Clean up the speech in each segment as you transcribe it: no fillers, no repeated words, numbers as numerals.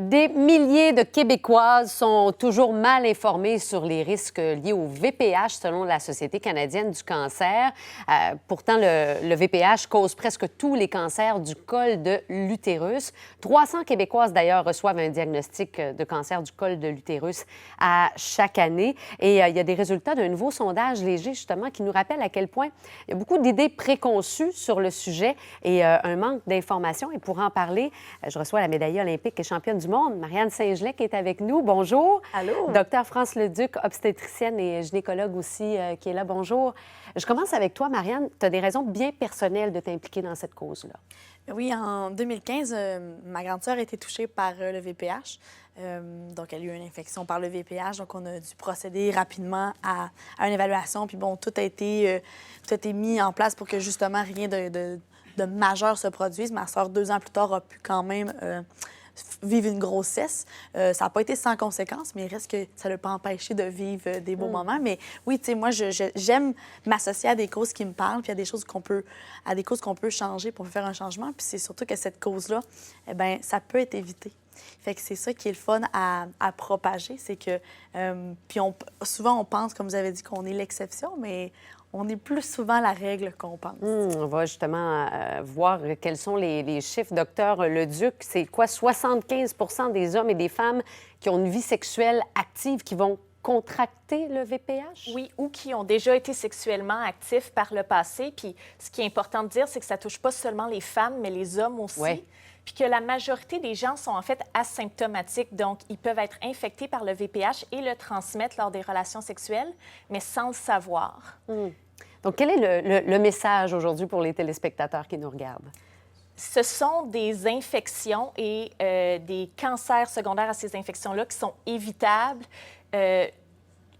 Des milliers de Québécoises sont toujours mal informées sur les risques liés au VPH, selon la Société canadienne du cancer. Pourtant, le VPH cause presque tous les cancers du col de l'utérus. 300 Québécoises, d'ailleurs, reçoivent un diagnostic de cancer du col de l'utérus à chaque année. Et il y a des résultats d'un nouveau sondage léger, justement, qui nous rappelle à quel point il y a beaucoup d'idées préconçues sur le sujet et un manque d'informations. Et pour en parler, je reçois la médaillée olympique et championne du monde, Marianne Saint-Gelais, qui est avec nous. Bonjour. Allô. Docteur France Leduc, obstétricienne et gynécologue aussi, qui est là. Bonjour. Je commence avec toi, Marianne. Tu as des raisons bien personnelles de t'impliquer dans cette cause-là. Oui, en 2015, ma grande sœur a été touchée par le VPH. Donc, elle a eu une infection par le VPH. Donc, on a dû procéder rapidement à une évaluation. Puis bon, tout a été mis en place pour que justement rien de majeur se produise. Ma sœur, 2 ans plus tard, a pu quand même vivre une grossesse. Ça n'a pas été sans conséquences, mais il reste que ça ne l'a pas empêché de vivre des beaux moments. Mais oui, tu sais, moi, j'aime m'associer à des causes qui me parlent, puis à des causes qu'on peut changer, pour faire un changement. Puis c'est surtout que cette cause-là, eh bien, ça peut être évité. Fait que c'est ça qui est le fun à propager, c'est que... puis souvent, on pense, comme vous avez dit, qu'on est l'exception, mais on est plus souvent la règle qu'on pense. On va justement voir quels sont les chiffres. Docteur Leduc, c'est quoi? 75 des hommes et des femmes qui ont une vie sexuelle active qui vont contracter le VPH? Oui, ou qui ont déjà été sexuellement actifs par le passé. Puis ce qui est important de dire, c'est que ça touche pas seulement les femmes, mais les hommes aussi. Ouais. Puis que la majorité des gens sont en fait asymptomatiques, donc ils peuvent être infectés par le VPH et le transmettre lors des relations sexuelles, mais sans le savoir. Donc, quel est le message aujourd'hui pour les téléspectateurs qui nous regardent? Ce sont des infections et des cancers secondaires à ces infections-là qui sont évitables.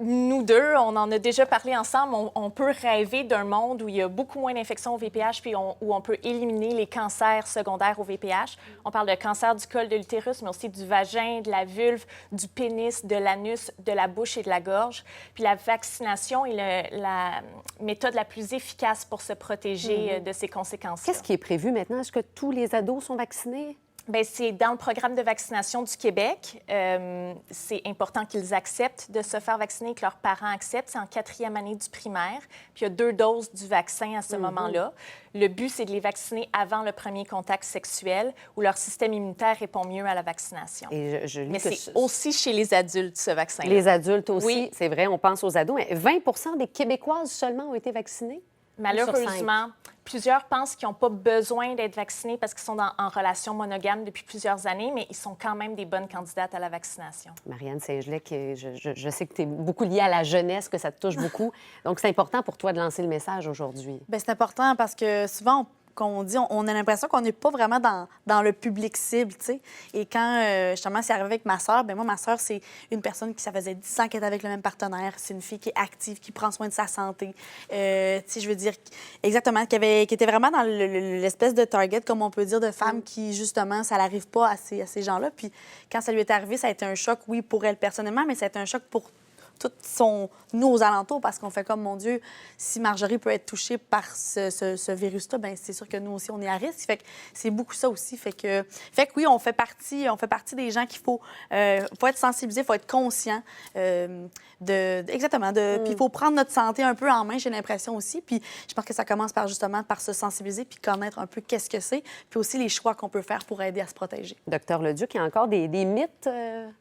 Nous deux, on en a déjà parlé ensemble, on peut rêver d'un monde où il y a beaucoup moins d'infections au VPH puis où on peut éliminer les cancers secondaires au VPH. On parle de cancer du col de l'utérus, mais aussi du vagin, de la vulve, du pénis, de l'anus, de la bouche et de la gorge. Puis la vaccination est la méthode la plus efficace pour se protéger de ces conséquences-là. Qu'est-ce qui est prévu maintenant? Est-ce que tous les ados sont vaccinés? Bien, c'est dans le programme de vaccination du Québec. C'est important qu'ils acceptent de se faire vacciner, que leurs parents acceptent. C'est en 4e année du primaire. Puis il y a 2 doses du vaccin à ce moment-là. Le but, c'est de les vacciner avant le premier contact sexuel où leur système immunitaire répond mieux à la vaccination. Et je lis Mais que c'est aussi chez les adultes, ce vaccin-là. Les adultes aussi, Oui. c'est vrai, on pense aux ados. Mais 20 des Québécoises seulement ont été vaccinées? Malheureusement, plusieurs pensent qu'ils n'ont pas besoin d'être vaccinés parce qu'ils sont en relation monogame depuis plusieurs années, mais ils sont quand même des bonnes candidates à la vaccination. Marianne Saint-Gelais, je sais que tu es beaucoup liée à la jeunesse, que ça te touche beaucoup. Donc, c'est important pour toi de lancer le message aujourd'hui. Bien, c'est important parce que souvent, qu'on dit, on a l'impression qu'on n'est pas vraiment dans le public cible, tu sais. Et quand, justement, c'est arrivé avec ma sœur, bien moi, ma sœur, c'est une personne qui, ça faisait 10 ans qu'elle est avec le même partenaire. C'est une fille qui est active, qui prend soin de sa santé. Tu sais, je veux dire, exactement, qui était vraiment dans l'espèce de target, comme on peut dire, de femmes qui, justement, ça n'arrive pas à ces gens-là. Puis quand ça lui est arrivé, ça a été un choc, oui, pour elle personnellement, mais ça a été un choc pour nous aux alentours, parce qu'on fait comme, mon Dieu, si Marjorie peut être touchée par ce virus-là, bien, c'est sûr que nous aussi, on est à risque. Fait que c'est beaucoup ça aussi. Fait que oui, on fait partie des gens qu'il faut être sensibilisé, il faut être conscient exactement. Puis il faut prendre notre santé un peu en main, j'ai l'impression aussi. Puis je pense que ça commence par se sensibiliser puis connaître un peu qu'est-ce que c'est, puis aussi les choix qu'on peut faire pour aider à se protéger. Docteur Leduc, il y a encore des mythes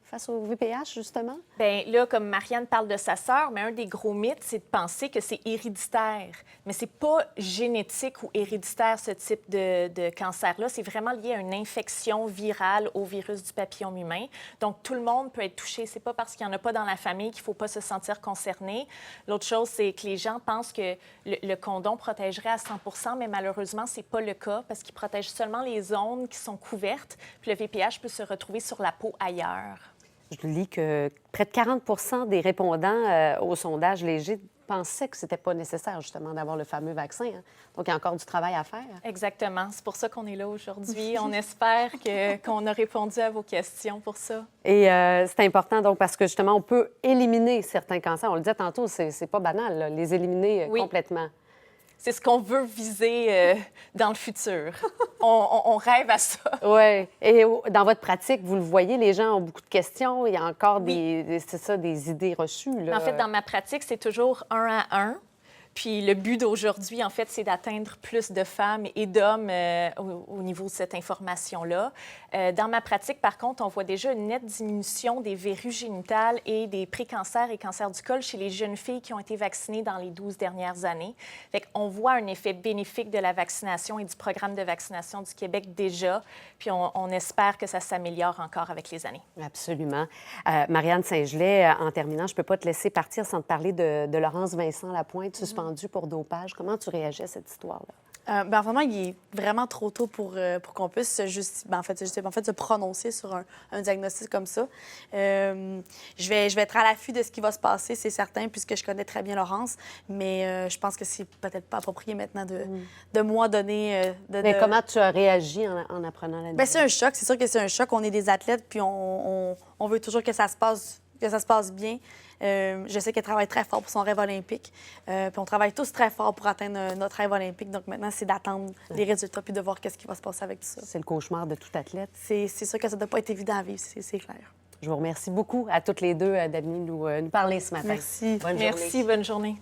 face au VPH, justement? Bien, là, comme Marianne parle de sa sœur, mais un des gros mythes, c'est de penser que c'est héréditaire. Mais c'est pas génétique ou héréditaire, ce type de cancer-là. C'est vraiment lié à une infection virale au virus du papillome humain. Donc, tout le monde peut être touché. C'est pas parce qu'il n'y en a pas dans la famille qu'il faut pas se sentir concerné. L'autre chose, c'est que les gens pensent que le condom protégerait à 100 mais malheureusement, c'est pas le cas parce qu'il protège seulement les zones qui sont couvertes. Puis le VPH peut se retrouver sur la peau ailleurs. Je lis que près de 40 des répondants au sondage léger pensaient que c'était pas nécessaire, justement, d'avoir le fameux vaccin. Hein. Donc, il y a encore du travail à faire. Exactement. C'est pour ça qu'on est là aujourd'hui. On espère qu'on a répondu à vos questions pour ça. Et c'est important, donc, parce que, justement, on peut éliminer certains cancers. On le disait tantôt, c'est pas banal, là, les éliminer complètement. C'est ce qu'on veut viser dans le futur. on rêve à ça. Oui. Et dans votre pratique, vous le voyez, les gens ont beaucoup de questions. Il y a encore des idées reçues. Là. En fait, dans ma pratique, c'est toujours 1-à-1. Puis le but d'aujourd'hui, en fait, c'est d'atteindre plus de femmes et d'hommes au niveau de cette information-là. Dans ma pratique, par contre, on voit déjà une nette diminution des verrues génitales et des précancers et cancers du col chez les jeunes filles qui ont été vaccinées dans les 12 dernières années. Fait qu'on voit un effet bénéfique de la vaccination et du programme de vaccination du Québec déjà. Puis on espère que ça s'améliore encore avec les années. Absolument. Marianne Saint-Gelais, en terminant, je ne peux pas te laisser partir sans te parler de Laurence Vincent Lapointe, suspendue pour dopage. Comment tu réagis à cette histoire-là? En ce moment, il est vraiment trop tôt pour qu'on puisse se prononcer sur un diagnostic comme ça. Je vais être à l'affût de ce qui va se passer, c'est certain, puisque je connais très bien Laurence, mais je pense que c'est peut-être pas approprié maintenant de moi donner... Mais comment tu as réagi en apprenant la nouvelle? Bien, c'est un choc. C'est sûr que c'est un choc. On est des athlètes, puis on veut toujours que ça se passe bien. Je sais qu'elle travaille très fort pour son rêve olympique. Puis on travaille tous très fort pour atteindre notre rêve olympique. Donc maintenant, c'est d'attendre les résultats puis de voir qu'est-ce qui va se passer avec tout ça. C'est le cauchemar de tout athlète. C'est sûr que ça ne doit pas être évident à vivre, c'est clair. Je vous remercie beaucoup à toutes les deux d'être venues nous parler ce matin. Merci. Bonne journée. Merci, bonne journée.